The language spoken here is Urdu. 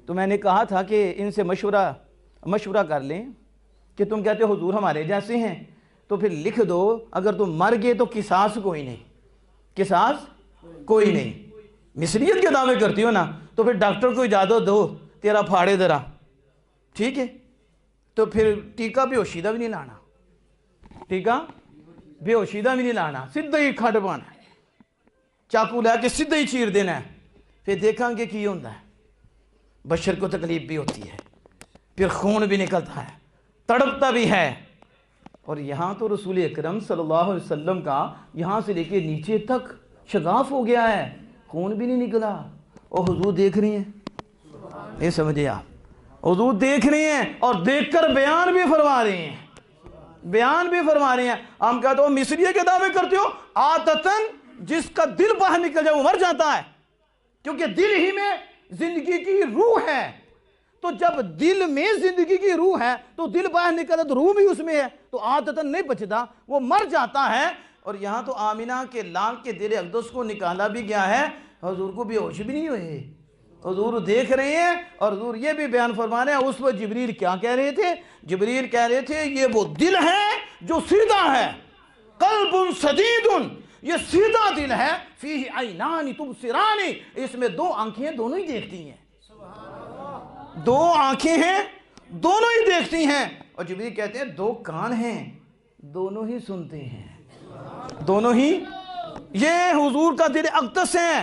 تو میں نے کہا تھا کہ ان سے مشورہ کر لیں کہ تم کہتے ہو حضور ہمارے جیسے ہیں، تو پھر لکھ دو اگر تم مر گئے تو قصاص کوئی نہیں، قصاص کوئی نہیں۔ مصریت کے دعوے کرتی ہو نا، تو پھر ڈاکٹر کو اجازت دو تیرا پھاڑے ذرا، ٹھیک ہے؟ تو پھر ٹیکہ بے ہوشیدہ بھی نہیں لانا، ٹیکہ بے ہوشیدہ بھی نہیں لانا، سیدھا ہی کھڈ پانا، چاقو لے کے سیدھا ہی چیر دینا ہے، پھر دیکھاں گے کی ہوتا ہے۔ بشر کو تکلیف بھی ہوتی ہے، پھر خون بھی نکلتا ہے، تڑپتا بھی ہے۔ اور یہاں تو رسول اکرم صلی اللہ علیہ وسلم کا یہاں سے لے کے نیچے تک شگاف ہو گیا ہے، خون بھی نہیں نکلا، اور حضور دیکھ رہی ہیں۔ نہیں سمجھے آپ؟ حضور دیکھ رہی ہیں اور دیکھ کر بیان بھی فرما رہی ہیں، بیان بھی فرما رہی ہیں۔ ہم کہتے ہو مصریہ کے دعوے کرتے ہو، عادتاً جس کا دل باہر نکل جائے وہ مر جاتا ہے، کیونکہ دل ہی میں زندگی کی روح ہے۔ تو جب دل میں زندگی کی روح ہے تو دل باہر نکلا تو روح بھی اس میں ہے، تو عادتاً نہیں بچتا، وہ مر جاتا ہے۔ اور یہاں تو آمینہ کے لال کے دل اقدس کو نکالا بھی گیا ہے، حضور کو بے ہوش بھی نہیں ہوئے، حضور دیکھ رہے ہیں۔ اور حضور یہ بھی بیان فرما رہے ہیں، اس وقت جبریل کیا کہہ رہے تھے؟ جبریل کہہ رہے تھے یہ وہ دل ہے جو سیدھا ہے، قلب سدید، یہ سیدھا دل ہے، فیہ عینان تبصران، اس میں دو آنکھیں ہیں، دونوں ہی دیکھتی ہیں، دو آنکھیں ہیں دونوں ہی دیکھتی ہیں۔ اور جبریل کہتے ہیں دو کان ہیں دونوں ہی سنتے ہیں، دونوں ہی۔ یہ حضور کا دل اقدس ہے۔